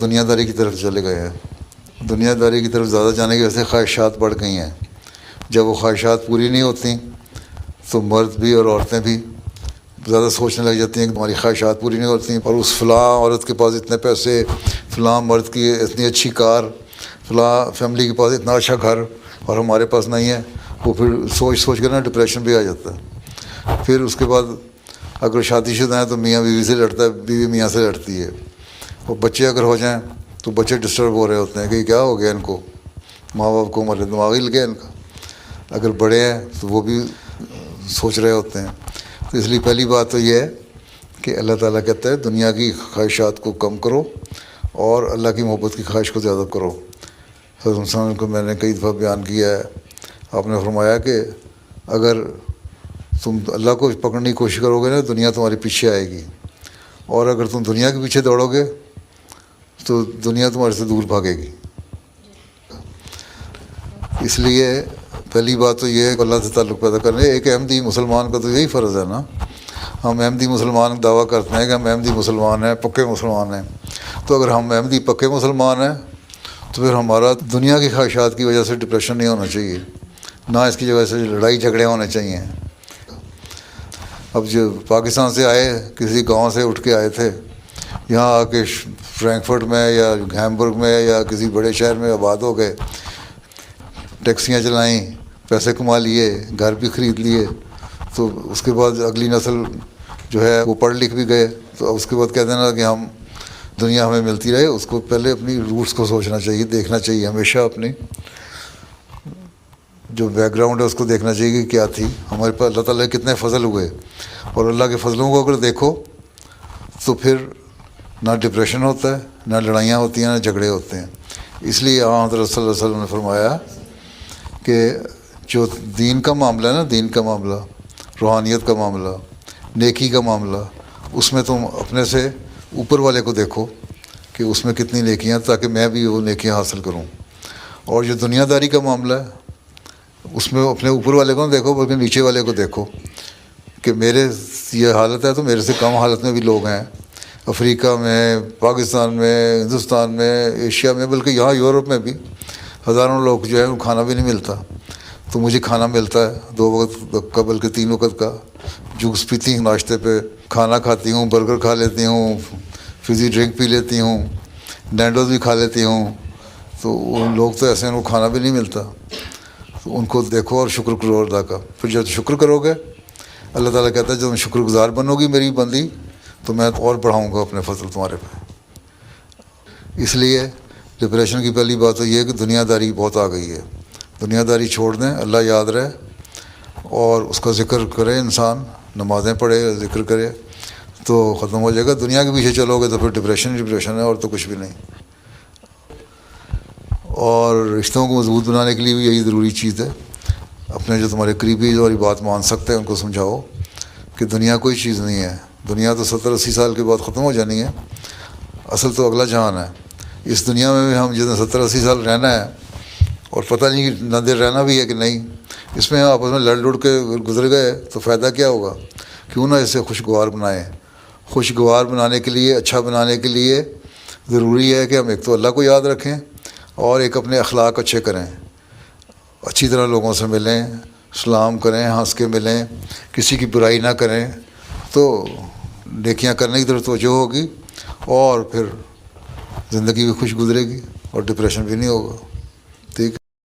دنیا داری کی طرف چلے گئے ہیں. دنیا داری کی طرف زیادہ جانے کی وجہ سے خواہشات بڑھ گئی ہیں. جب وہ خواہشات پوری نہیں ہوتی تو مرد بھی اور عورتیں بھی زیادہ سوچنے لگ جاتی ہیں کہ ہماری خواہشات پوری نہیں ہوتی ہیں، اور اس فلاں عورت کے پاس اتنے پیسے، فلاں مرد کی اتنی اچھی کار، فلاں فیملی کے پاس اتنا اچھا گھر اور ہمارے پاس نہیں ہے. وہ پھر سوچ سوچ کر نا ڈپریشن بھی آ جاتا ہے. پھر اس کے بعد اگر شادی شدہ ہیں تو میاں بیوی سے لڑتا ہے، بیوی میاں سے لڑتی ہے. اور بچے اگر ہو جائیں تو بچے ڈسٹرب ہو رہے ہوتے ہیں کہ کیا ہو گیا ان کو، ماں باپ کو مر دماغ ہل گیا ان کا. اگر بڑے ہیں تو وہ بھی سوچ رہے ہوتے ہیں. تو اس لیے پہلی بات تو یہ ہے کہ اللہ تعالیٰ کہتا ہے دنیا کی خواہشات کو کم کرو اور اللہ کی محبت کی خواہش کو زیادہ کرو. حضرت انسان کو میں نے کئی دفعہ بیان کیا ہے. آپ نے فرمایا کہ اگر تم اللہ کو پکڑنے کی کوشش کرو گے نا، دنیا تمہارے پیچھے آئے گی، اور اگر تم دنیا کے پیچھے دوڑو گے تو دنیا تمہارے سے دور بھاگے گی. اس لیے پہلی بات تو یہ ہے کہ اللہ سے تعلق پیدا کرنے. ایک احمدی مسلمان کا تو یہی فرض ہے نا. ہم احمدی مسلمان دعویٰ کرتے ہیں کہ ہم احمدی مسلمان ہیں، پکے مسلمان ہیں. تو اگر ہم احمدی پکے مسلمان ہیں تو پھر ہمارا دنیا کی خواہشات کی وجہ سے ڈپریشن نہیں ہونا چاہیے، نہ اس کی وجہ سے لڑائی جھگڑے ہونے چاہیے. اب جو پاکستان سے آئے، کسی گاؤں سے اٹھ کے آئے تھے، یہاں آ کے فرینکفرٹ میں یا ہیمبرگ میں یا کسی بڑے شہر میں آباد ہو گئے، ٹیکسیاں چلائیں، پیسے کما لیے، گھر بھی خرید لیے. تو اس کے بعد اگلی نسل جو ہے وہ پڑھ لکھ بھی گئے. تو اس کے بعد کہتے ہیں نا کہ ہم دنیا ہمیں ملتی رہے. اس کو پہلے اپنی روٹس کو سوچنا چاہیے، دیکھنا چاہیے ہمیشہ. اپنی جو بیک گراؤنڈ ہے اس کو دیکھنا چاہیے کہ کیا تھی ہمارے پاس. اللہ تعالیٰ کے کتنے فضل ہوئے، اور اللہ کے فضلوں کو اگر دیکھو تو پھر نہ ڈپریشن ہوتا ہے، نہ لڑائیاں ہوتی ہیں، نہ جھگڑے ہوتے ہیں. اس لیے حضرت صلی اللہ علیہ وسلم نے فرمایا کہ جو دین کا معاملہ ہے نا، دین کا معاملہ، روحانیت کا معاملہ، نیکی کا معاملہ، اس میں تم اپنے سے اوپر والے کو دیکھو کہ اس میں کتنی نیکیاں، تاکہ میں بھی وہ نیکیاں حاصل کروں. اور جو دنیا داری کا معاملہ ہے اس میں اپنے اوپر والے کو نہ دیکھو بلکہ نیچے والے کو دیکھو کہ میرے یہ حالت ہے تو میرے سے کم حالت میں بھی لوگ ہیں، افریقہ میں، پاکستان میں، ہندوستان میں، ایشیا میں، بلکہ یہاں یورپ میں بھی ہزاروں لوگ جو ہے وہ کھانا بھی نہیں ملتا. تو مجھے کھانا ملتا ہے 2 وقت کا بلکہ 3 وقت کا. جوس پیتی ہوں ناشتے پہ، کھانا کھاتی ہوں، برگر کھا لیتی ہوں، فزی ڈرنک پی لیتی ہوں، نینڈوز بھی کھا لیتی ہوں. تو ان لوگ تو ایسے ہیں ان کو کھانا بھی نہیں ملتا. تو ان کو دیکھو اور شکر کرو اللہ کا. پھر جب شکر کرو گے، اللہ تعالیٰ کہتا ہے جب شکر گزار بنو گی میری بندی تو میں اور بڑھاؤں گا اپنے فضل تمہارے پہ. اس لیے ڈپریشن کی پہلی بات تو یہ ہے کہ دنیا داری بہت آ گئی ہے. دنیا داری چھوڑ دیں، اللہ یاد رہے اور اس کا ذکر کرے. انسان نمازیں پڑھے، ذکر کرے تو ختم ہو جائے گا. دنیا کے پیچھے چلو گے تو پھر ڈپریشن ہے اور تو کچھ بھی نہیں. اور رشتوں کو مضبوط بنانے کے لیے بھی یہی ضروری چیز ہے. اپنے جو تمہارے قریبی جو ہماری بات مان سکتے ہیں ان کو سمجھاؤ کہ دنیا کوئی چیز نہیں ہے. دنیا تو 70-80 سال کے بعد ختم ہو جانی ہے. اصل تو اگلا جہان ہے. اس دنیا میں بھی ہم جتنے 70-80 سال رہنا ہے، اور پتہ نہیں نہ دیر رہنا بھی ہے کہ نہیں. اس میں آپس میں لڑ لڑ کے گزر گئے تو فائدہ کیا ہوگا؟ کیوں نہ اسے خوشگوار بنائیں. خوشگوار بنانے کے لیے، اچھا بنانے کے لیے ضروری ہے کہ ہم ایک تو اللہ کو یاد رکھیں اور ایک اپنے اخلاق اچھے کریں. اچھی طرح لوگوں سے ملیں، سلام کریں، ہنس کے ملیں، کسی کی برائی نہ کریں. تو نیکیاں کرنے کی طرف توجہ ہوگی اور پھر زندگی بھی خوش گزرے گی اور ڈپریشن بھی نہیں ہوگا.